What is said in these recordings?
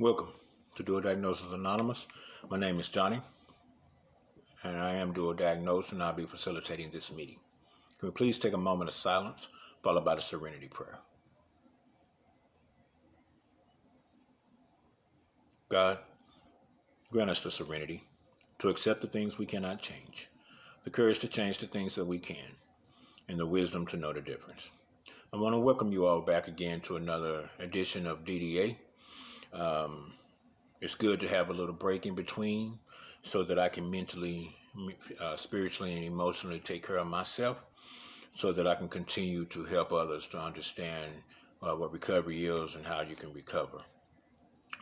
Welcome to Dual Diagnosis Anonymous. My name is Johnny, and I am dual diagnosed, and I'll be facilitating this meeting. Can we please take a moment of silence, followed by the serenity prayer? God, grant us the serenity to accept the things we cannot change, the courage to change the things that we can, and the wisdom to know the difference. I want to welcome you all back again to another edition of DDA. It's good to have a little break in between so that I can mentally, spiritually, and emotionally take care of myself so that I can continue to help others to understand what recovery is and how you can recover.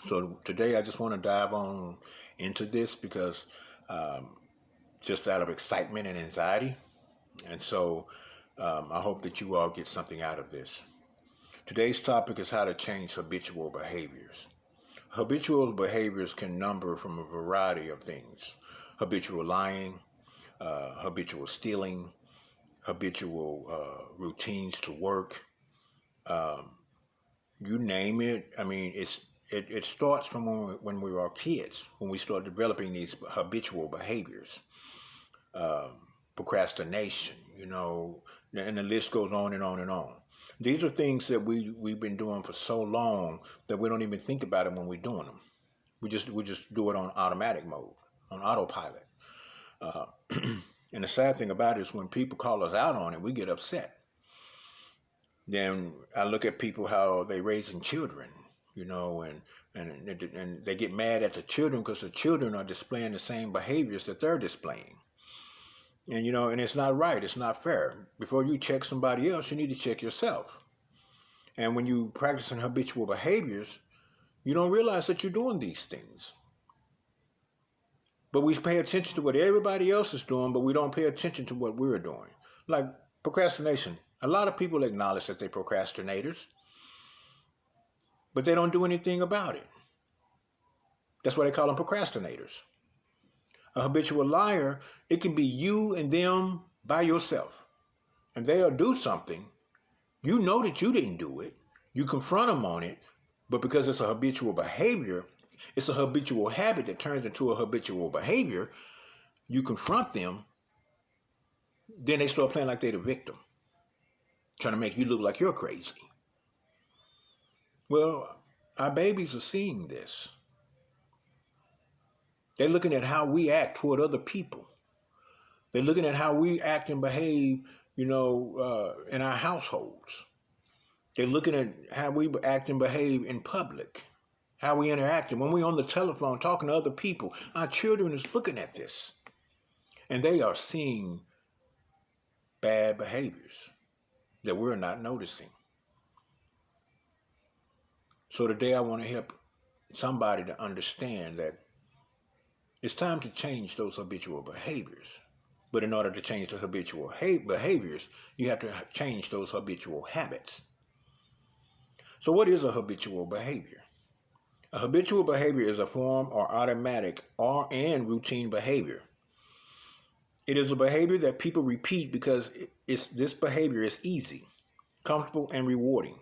So today I just want to dive on into this because just out of excitement and anxiety. And so I hope that you all get something out of this. Today's topic is how to change habitual behaviors. Habitual behaviors can number from a variety of things. Habitual lying, habitual stealing, habitual routines to work, you name it. I mean, it starts from when we were kids, when we start developing these habitual behaviors. Procrastination, and the list goes on and on and on. These are things that we've been doing for so long that we don't even think about it when we're doing them. We just do it on automatic mode, on autopilot. And the sad thing about it is when people call us out on it, we get upset. Then I look at people how they raising children, and they get mad at the children because the children are displaying the same behaviors that they're displaying. And it's not right. It's not fair. Before you check somebody else, you need to check yourself. And when you practicing habitual behaviors, you don't realize that you're doing these things. But we pay attention to what everybody else is doing, but we don't pay attention to what we're doing. Like procrastination. A lot of people acknowledge that they're procrastinators, but they don't do anything about it. That's why they call them procrastinators. A habitual liar, it can be you and them by yourself. And they'll do something. You know that you didn't do it. You confront them on it. But because it's a habitual behavior, it's a habitual habit that turns into a habitual behavior, you confront them, then they start playing like they're the victim, trying to make you look like you're crazy. Well, our babies are seeing this. They're looking at how we act toward other people. They're looking at how we act and behave, in our households. They're looking at how we act and behave in public, how we interact. And when we're on the telephone talking to other people, our children is looking at this. And they are seeing bad behaviors that we're not noticing. So today I want to help somebody to understand that it's time to change those habitual behaviors. But in order to change the habitual behaviors, you have to change those habitual habits. So what is a habitual behavior? A habitual behavior is a form or automatic and routine behavior. It is a behavior that people repeat because this behavior is easy, comfortable, and rewarding.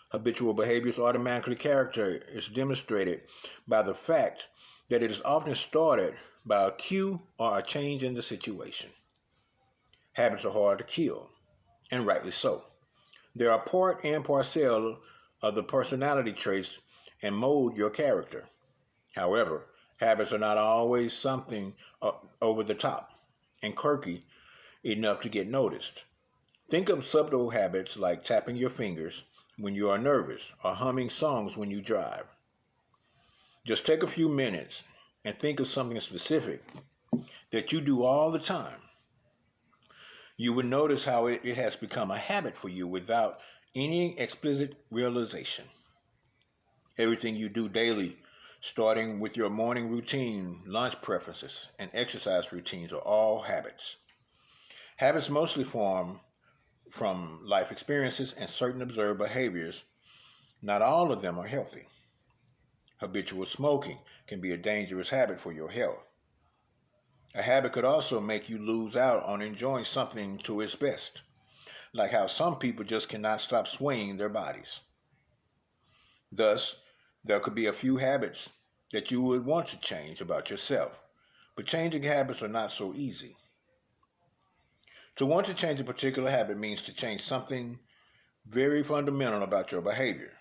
Habitual behavior's automatically character is demonstrated by the fact that it is often started by a cue or a change in the situation. Habits are hard to kill, and rightly so. They are part and parcel of the personality traits and mold your character. However, habits are not always something over the top and quirky enough to get noticed. Think of subtle habits like tapping your fingers when you are nervous or humming songs when you drive. Just take a few minutes and think of something specific that you do all the time. You will notice how it has become a habit for you without any explicit realization. Everything you do daily, starting with your morning routine, lunch preferences, and exercise routines, are all habits. Habits mostly form from life experiences and certain observed behaviors. Not all of them are healthy. Habitual smoking can be a dangerous habit for your health. A habit could also make you lose out on enjoying something to its best, like how some people just cannot stop swaying their bodies. Thus, There could be a few habits that you would want to change about yourself, but changing habits are not so easy. To want to change a particular habit means to change something very fundamental about your behavior.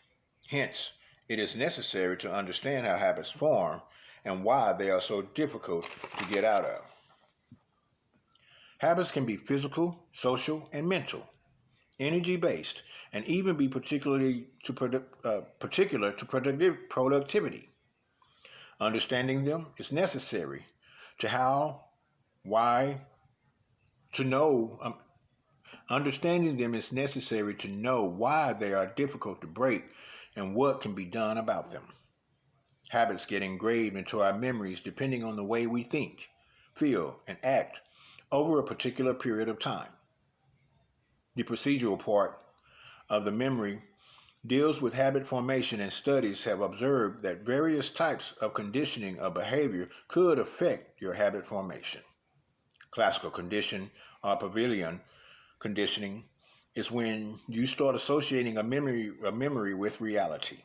Hence, it is necessary to understand how habits form and why they are so difficult to get out of. Habits can be physical, social, and mental, energy based, and even be particular to productivity. Understanding them is necessary to how, why, to know. Understanding them is necessary to know why they are difficult to break and what can be done about them. Habits get engraved into our memories depending on the way we think, feel, and act over a particular period of time. The procedural part of the memory deals with habit formation, and studies have observed that various types of conditioning of behavior could affect your habit formation. Classical condition or Pavilion conditioning is when you start associating a memory with reality.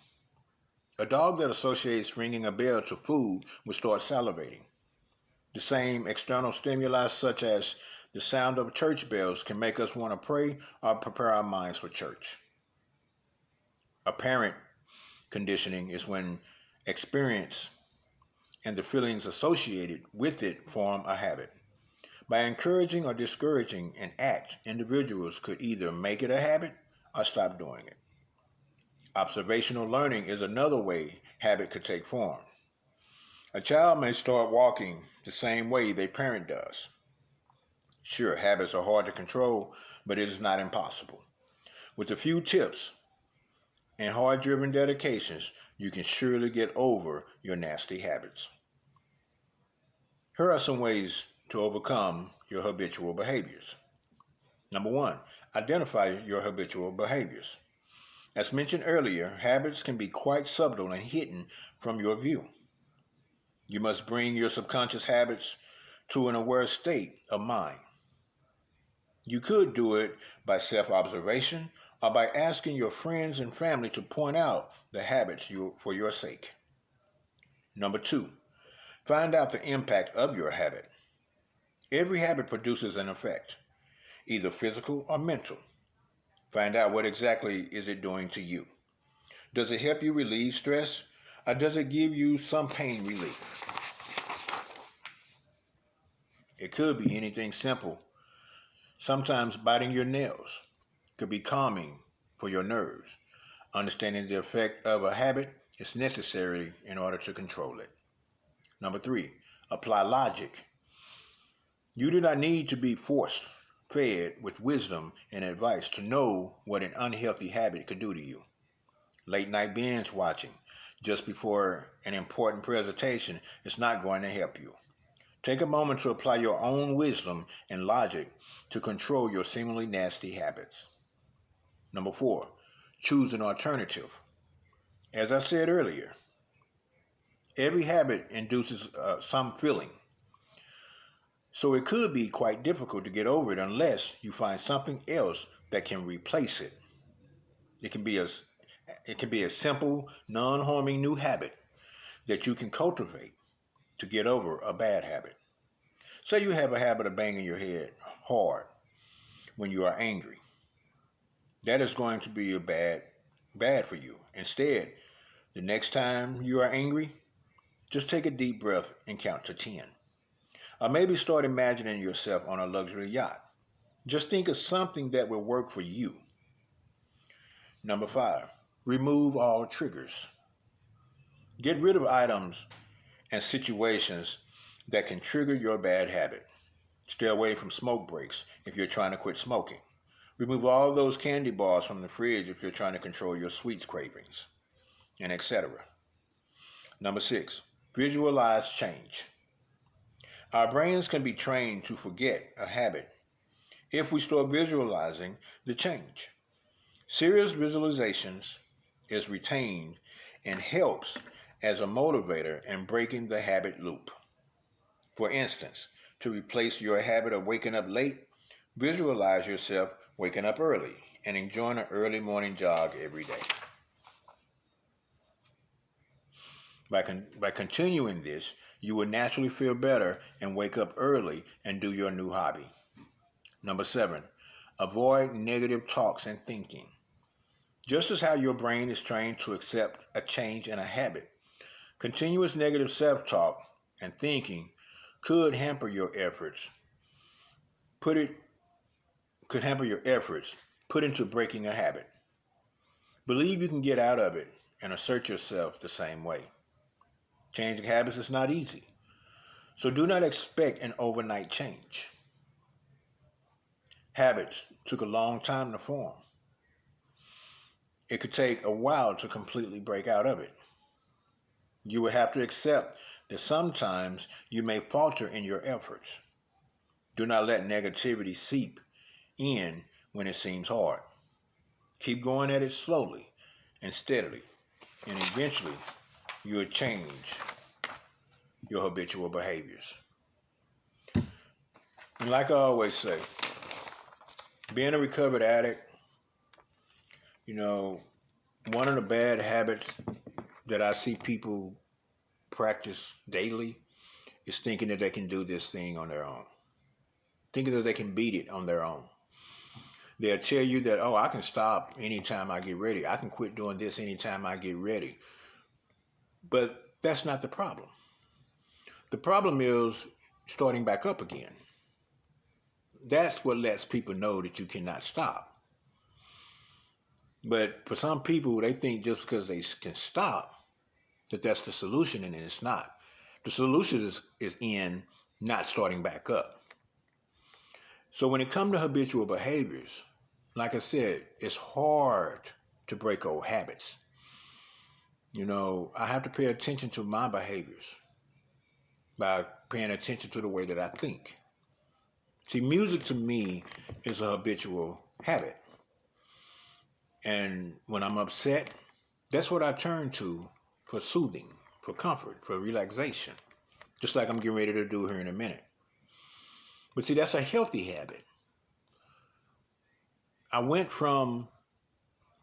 A dog that associates ringing a bell to food will start salivating. The same external stimuli, such as the sound of church bells, can make us want to pray or prepare our minds for church. Apparent conditioning is when experience and the feelings associated with it form a habit. By encouraging or discouraging an act, individuals could either make it a habit or stop doing it. Observational learning is another way habit could take form. A child may start walking the same way their parent does. Sure, habits are hard to control, but it is not impossible. With a few tips and hard-driven dedications, you can surely get over your nasty habits. Here are some ways to overcome your habitual behaviors. Number one, identify your habitual behaviors. As mentioned earlier, habits can be quite subtle and hidden from your view. You must bring your subconscious habits to an aware state of mind. You could do it by self-observation or by asking your friends and family to point out the habits for your sake. Number two, find out the impact of your habit. Every habit produces an effect, either physical or mental. Find out what exactly is it doing to you. Does it help you relieve stress, or does it give you some pain relief? It could be anything simple. Sometimes biting your nails could be calming for your nerves. Understanding the effect of a habit is necessary in order to control it. Number three, apply logic. You do not need to be fed with wisdom and advice to know what an unhealthy habit could do to you. Late night binge watching just before an important presentation is not going to help you. Take a moment to apply your own wisdom and logic to control your seemingly nasty habits. Number four, choose an alternative. As I said earlier, every habit induces some feeling, so it could be quite difficult to get over it unless you find something else that can replace it. It can be a, it can be a simple, non-harming new habit that you can cultivate to get over a bad habit. Say you have a habit of banging your head hard when you are angry. That is going to be bad for you. Instead, the next time you are angry, just take a deep breath and count to 10. Or maybe start imagining yourself on a luxury yacht. Just think of something that will work for you. Number five, remove all triggers. Get rid of items and situations that can trigger your bad habit. Stay away from smoke breaks if you're trying to quit smoking. Remove all those candy bars from the fridge if you're trying to control your sweets cravings, and etc. Number six, visualize change. Our brains can be trained to forget a habit if we start visualizing the change. Serious visualizations is retained and helps as a motivator in breaking the habit loop. For instance, to replace your habit of waking up late, visualize yourself waking up early and enjoying an early morning jog every day. By continuing this, you will naturally feel better and wake up early and do your new hobby. Number 7, avoid negative talks and thinking. Just as how your brain is trained to accept a change in a habit, continuous negative self-talk and thinking could hamper your efforts. Put it could hamper your efforts put into breaking a habit. Believe you can get out of it and assert yourself the same way. Changing habits is not easy, so do not expect an overnight change. Habits took a long time to form. It could take a while to completely break out of it. You will have to accept that sometimes you may falter in your efforts. Do not let negativity seep in when it seems hard. Keep going at it slowly and steadily, and eventually you will change your habitual behaviors. And like I always say, being a recovered addict, you know, one of the bad habits that I see people practice daily is thinking that they can do this thing on their own, thinking that they can beat it on their own. They'll tell you that, oh, I can stop anytime I get ready. I can quit doing this anytime I get ready. But that's not the problem. The problem is starting back up again. That's what lets people know that you cannot stop. But for some people, they think just because they can stop, that that's the solution, and it's not. The solution is in not starting back up. So when it comes to habitual behaviors, like I said, it's hard to break old habits. You know, I have to pay attention to my behaviors by paying attention to the way that I think. See, music to me is a habitual habit. And when I'm upset, that's what I turn to for soothing, for comfort, for relaxation, just like I'm getting ready to do here in a minute. But see, that's a healthy habit. I went from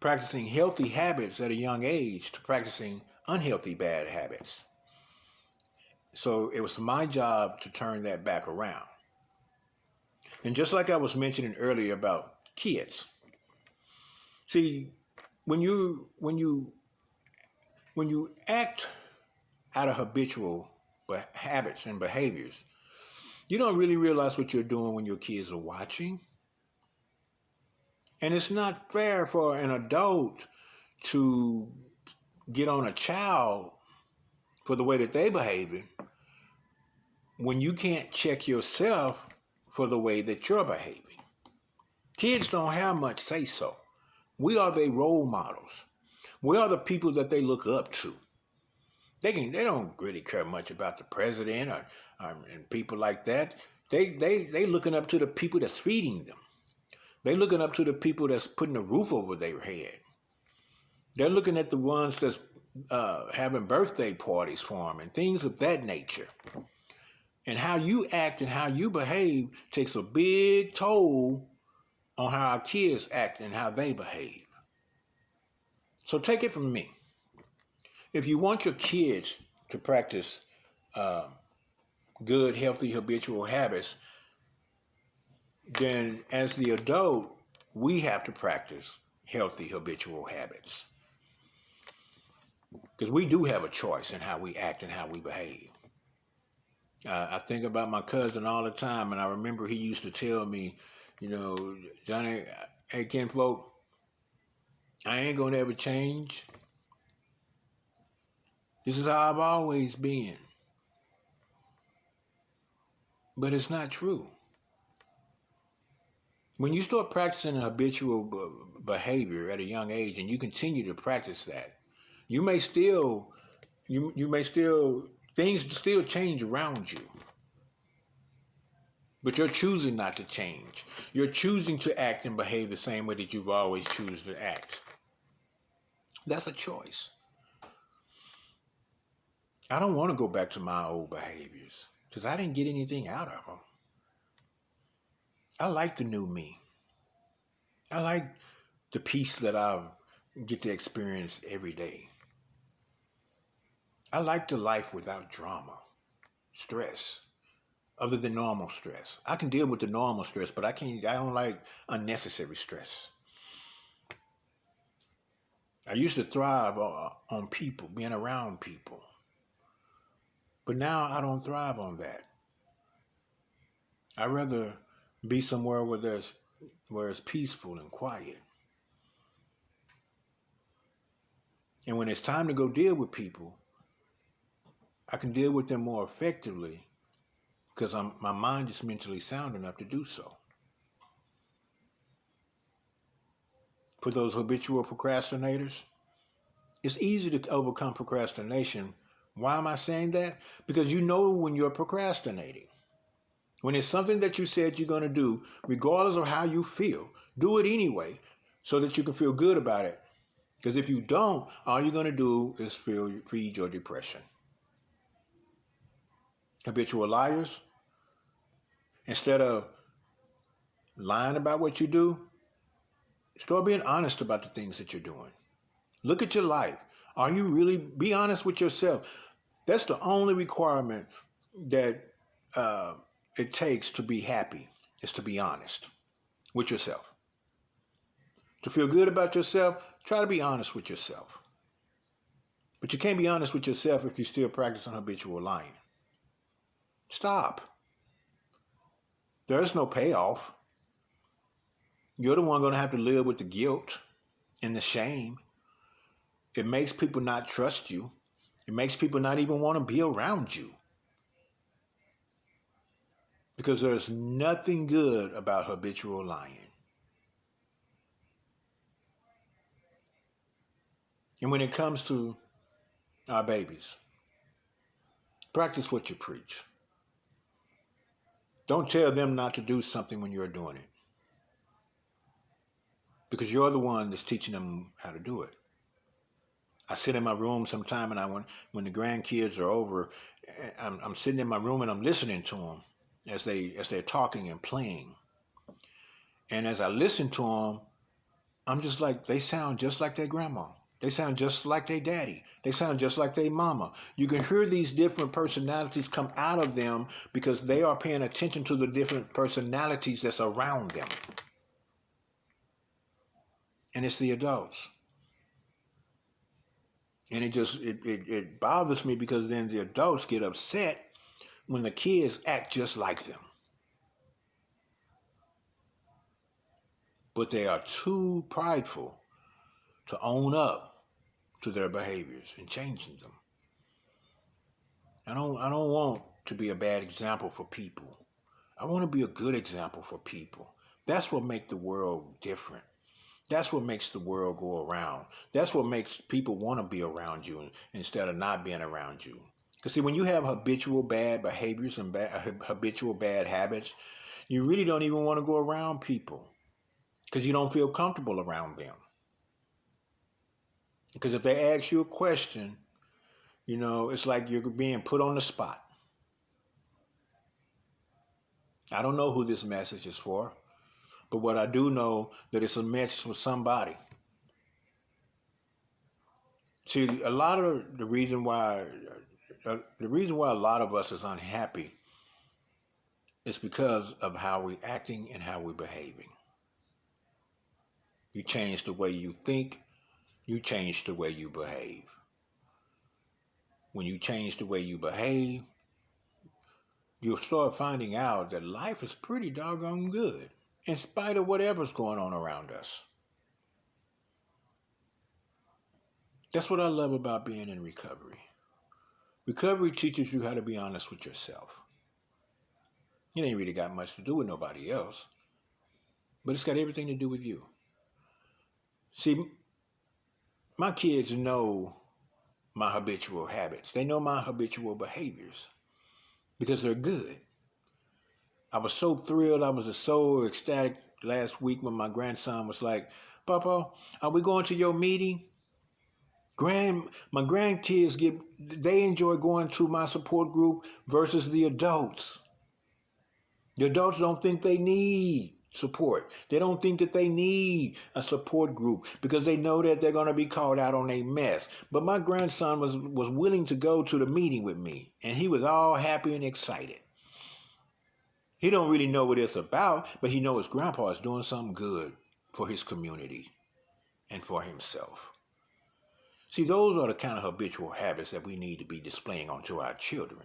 practicing healthy habits at a young age to practicing unhealthy bad habits. So it was my job to turn that back around. And just like I was mentioning earlier about kids, see, when you act out of habitual habits and behaviors, you don't really realize what you're doing when your kids are watching. And it's not fair for an adult to get on a child for the way that they behave when you can't check yourself for the way that you're behaving. Kids don't have much say so. We are their role models. We are the people that they look up to. They don't really care much about the president or and people like that. They looking up to the people that's feeding them. They looking up to the people that's putting a roof over their head. They're looking at the ones that's having birthday parties for them and things of that nature. And how you act and how you behave takes a big toll on how our kids act and how they behave. So take it from me. If you want your kids to practice good, healthy, habitual habits, then as the adult, we have to practice healthy, habitual habits. Because we do have a choice in how we act and how we behave. I think about my cousin all the time, and I remember he used to tell me, you know, Johnny, hey, kinfolk, I ain't going to ever change. This is how I've always been. But it's not true. When you start practicing a habitual behavior at a young age and you continue to practice that, you may still, things still change around you. But you're choosing not to change. You're choosing to act and behave the same way that you've always chosen to act. That's a choice. I don't want to go back to my old behaviors because I didn't get anything out of them. I like the new me. I like the peace that I get to experience every day. I like the life without drama, stress, other than normal stress. I can deal with the normal stress, but I don't like unnecessary stress. I used to thrive on people, being around people. But now I don't thrive on that. I'd rather be somewhere where it's peaceful and quiet. And when it's time to go deal with people, I can deal with them more effectively because my mind is mentally sound enough to do so. For those habitual procrastinators, it's easy to overcome procrastination. Why am I saying that? Because you know when you're procrastinating. When it's something that you said you're going to do, regardless of how you feel, do it anyway so that you can feel good about it. Because if you don't, all you're going to do is feed your depression. Habitual liars, instead of lying about what you do, start being honest about the things that you're doing. Look at your life. Be honest with yourself. That's the only requirement that it takes to be happy, is to be honest with yourself. To feel good about yourself, try to be honest with yourself. But you can't be honest with yourself if you're still practicing habitual lying. Stop. There's no payoff. You're the one going to have to live with the guilt and the shame. It makes people not trust you. It makes people not even want to be around you. Because there's nothing good about habitual lying. And when it comes to our babies, practice what you preach. Don't tell them not to do something when you're doing it. Because you're the one that's teaching them how to do it. I sit in my room sometime and when the grandkids are over, I'm sitting in my room and I'm listening to them as they're talking and playing. And as I listen to them, I'm just like, they sound just like their grandma. They sound just like their daddy. They sound just like their mama. You can hear these different personalities come out of them because they are paying attention to the different personalities that's around them. And it's the adults. And it bothers me because then the adults get upset when the kids act just like them. But they are too prideful to own up to their behaviors and changing them. I don't want to be a bad example for people. I want to be a good example for people. That's what makes the world different. That's what makes the world go around. That's what makes people want to be around you instead of not being around you. Because see, when you have habitual bad behaviors and habitual bad habits, you really don't even want to go around people because you don't feel comfortable around them. Because if they ask you a question, it's like you're being put on the spot. I don't know who this message is for, but what I do know that it's a message for somebody. See, a lot of the reason why a lot of us is unhappy is because of how we're acting and how we're behaving. You change the way you think, you change the way you behave. When you change the way you behave, you'll start finding out that life is pretty doggone good, in spite of whatever's going on around us. That's what I love about being in recovery. Recovery teaches you how to be honest with yourself. It ain't really got much to do with nobody else, but it's got everything to do with you. See, my kids know my habitual habits. They know my habitual behaviors because they're good. I was so thrilled. I was so ecstatic last week when my grandson was like, "Papa, are we going to your meeting?" My grandkids they enjoy going to my support group versus the adults. The adults don't think they need support. They don't think that they need a support group because they know that they're going to be called out on their mess. But my grandson was willing to go to the meeting with me, and he was all happy and excited. He don't really know what it's about, but he knows his grandpa is doing something good for his community and for himself. See, those are the kind of habitual habits that we need to be displaying onto our children.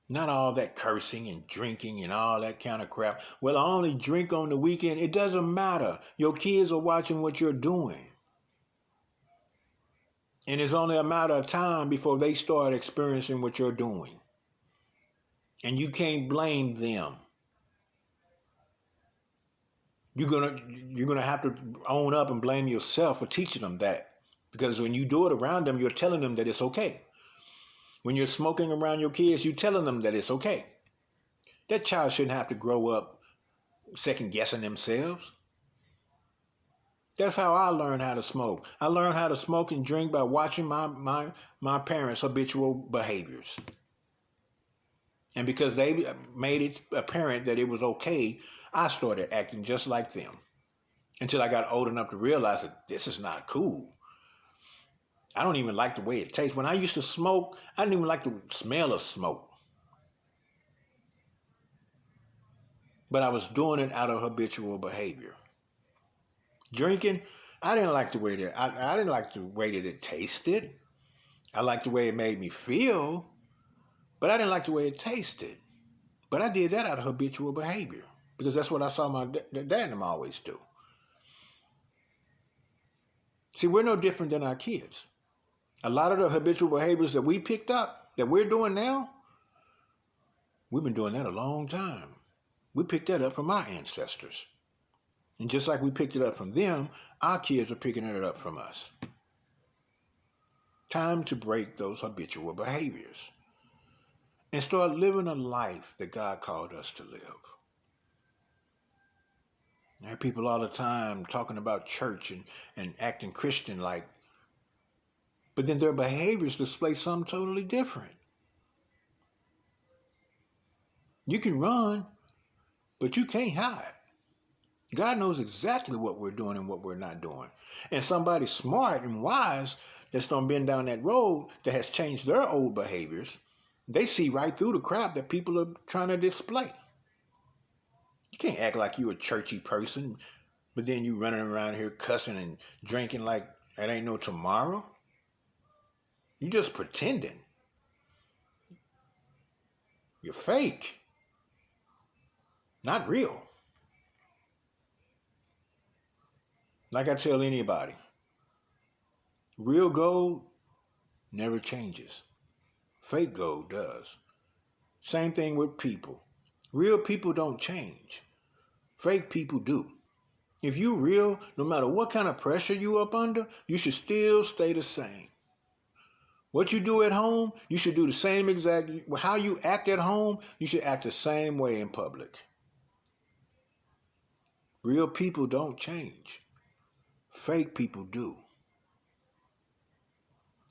Not all that cursing and drinking and all that kind of crap. Well, I only drink on the weekend. It doesn't matter. Your kids are watching what you're doing. And it's only a matter of time before they start experiencing what you're doing. And you can't blame them. You're gonna have to own up and blame yourself for teaching them that. Because when you do it around them, you're telling them that it's okay. When you're smoking around your kids, you're telling them that it's okay. That child shouldn't have to grow up second guessing themselves. That's how I learned how to smoke. I learned how to smoke and drink by watching my parents' habitual behaviors. And because they made it apparent that it was okay, I started acting just like them. Until I got old enough to realize that this is not cool. I don't even like the way it tastes. When I used to smoke, I didn't even like the smell of smoke. But I was doing it out of habitual behavior. Drinking, I didn't like the way that I didn't like the way that it tasted. I liked the way it made me feel, but I didn't like the way it tasted. But I did that out of habitual behavior because that's what I saw my dad and them always do. See, we're no different than our kids. A lot of the habitual behaviors that we picked up, that we're doing now, we've been doing that a long time. We picked that up from our ancestors. And just like we picked it up from them, our kids are picking it up from us. Time to break those habitual behaviors and start living a life that God called us to live. I hear people all the time talking about church and acting Christian-like, but then their behaviors display something totally different. You can run, but you can't hide. God knows exactly what we're doing and what we're not doing. And somebody smart and wise that's done been down that road that has changed their old behaviors, they see right through the crap that people are trying to display. You can't act like you're a churchy person, but then you running around here cussing and drinking like it ain't no tomorrow. You're just pretending. You're fake. Not real. Like I tell anybody, real gold never changes. Fake gold does. Same thing with people. Real people don't change. Fake people do. If you're real, no matter what kind of pressure you're up under, you should still stay the same. What you do at home, you should do the same exact, how you act at home, you should act the same way in public. Real people don't change. Fake people do.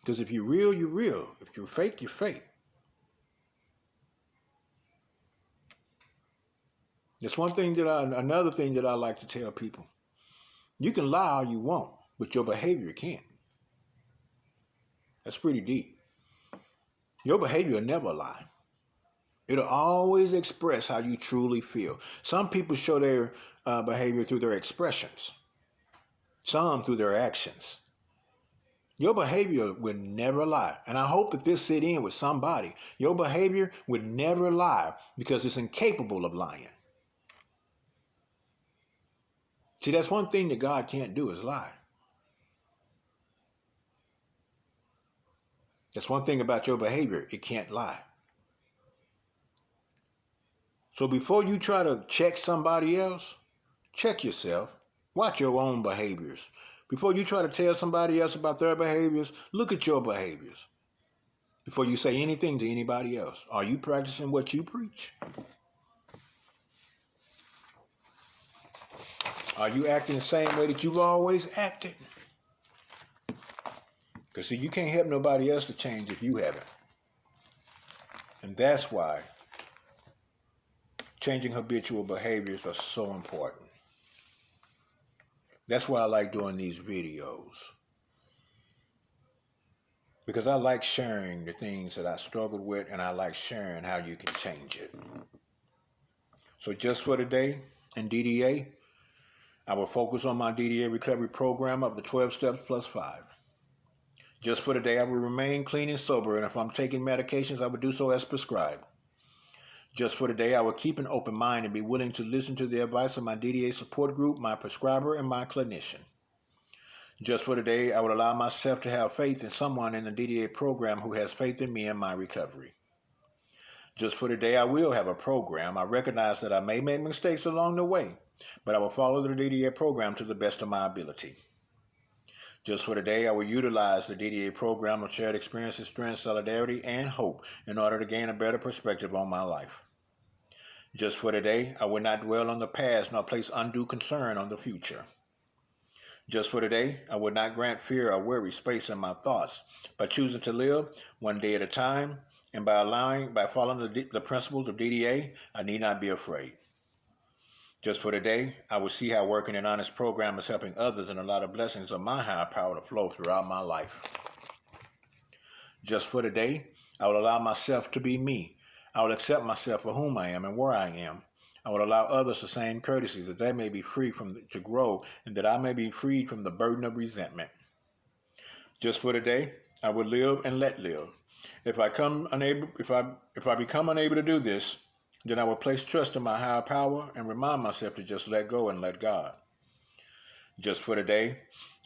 Because if you're real, you're real. If you're fake, you're fake. That's another thing that I like to tell people. You can lie all you want, but your behavior can't. That's pretty deep. Your behavior will never lie. It'll always express how you truly feel. Some people show their behavior through their expressions. Some through their actions. Your behavior will never lie. And I hope that this sit in with somebody. Your behavior would never lie because it's incapable of lying. See, that's one thing that God can't do is lie. That's one thing about your behavior. It can't lie. So before you try to check somebody else, check yourself. Watch your own behaviors. Before you try to tell somebody else about their behaviors, look at your behaviors. Before you say anything to anybody else, are you practicing what you preach? Are you acting the same way that you've always acted? Because see, you can't help nobody else to change if you haven't. And that's why changing habitual behaviors are so important. That's why I like doing these videos. Because I like sharing the things that I struggled with, and I like sharing how you can change it. So just for today in DDA, I will focus on my DDA recovery program of the 12 steps plus 5. Just for today, I will remain clean and sober, and if I'm taking medications, I will do so as prescribed. Just for today, I will keep an open mind and be willing to listen to the advice of my DDA support group, my prescriber, and my clinician. Just for today, I would allow myself to have faith in someone in the DDA program who has faith in me and my recovery. Just for today, I will have a program. I recognize that I may make mistakes along the way, but I will follow the DDA program to the best of my ability. Just for today, I will utilize the DDA program of shared experiences, strength, solidarity, and hope in order to gain a better perspective on my life. Just for today, I will not dwell on the past nor place undue concern on the future. Just for today, I will not grant fear or worry space in my thoughts. By choosing to live one day at a time and by following the principles of DDA, I need not be afraid. Just for today, I will see how working an honest program is helping others and allow the blessings of my higher power to flow throughout my life. Just for today, I will allow myself to be me. I will accept myself for whom I am and where I am. I will allow others the same courtesy that they may be free to grow and that I may be freed from the burden of resentment. Just for today, I will live and let live. If I become unable to do this, then I will place trust in my higher power and remind myself to just let go and let God. Just for today,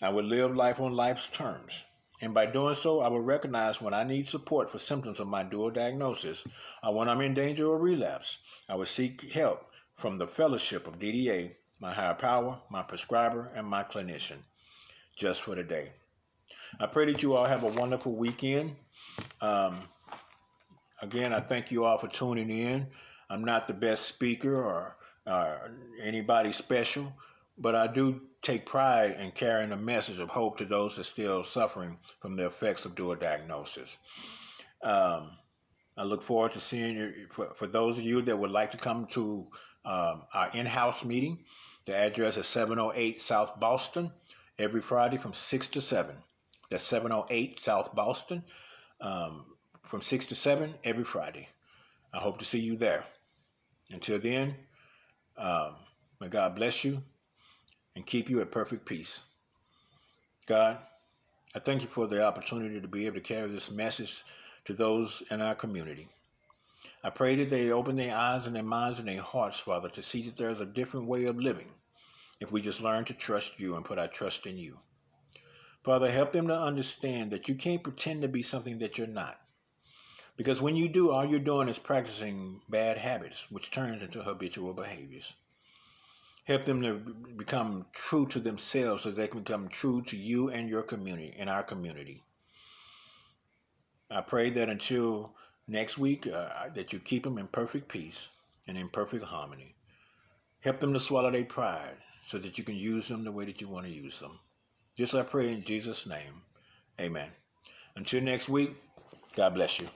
I will live life on life's terms. And by doing so, I will recognize when I need support for symptoms of my dual diagnosis or when I'm in danger of relapse. I will seek help from the fellowship of DDA, my higher power, my prescriber, and my clinician. Just for today. I pray that you all have a wonderful weekend. Again, I thank you all for tuning in. I'm not the best speaker or anybody special, but I do take pride in carrying a message of hope to those that are still suffering from the effects of dual diagnosis. I look forward to seeing you. For those of you that would like to come to our in-house meeting, the address is 708 South Boston, every Friday from 6 to 7. That's 708 South Boston, from 6 to 7 every Friday. I hope to see you there. Until then, may God bless you and keep you at perfect peace. God, I thank you for the opportunity to be able to carry this message to those in our community. I pray that they open their eyes and their minds and their hearts, Father, to see that there's a different way of living if we just learn to trust you and put our trust in you. Father, help them to understand that you can't pretend to be something that you're not. Because when you do, all you're doing is practicing bad habits, which turns into habitual behaviors. Help them to become true to themselves so they can become true to you and your community, and our community. I pray that until next week, that you keep them in perfect peace and in perfect harmony. Help them to swallow their pride so that you can use them the way that you want to use them. This I pray in Jesus' name. Amen. Until next week, God bless you.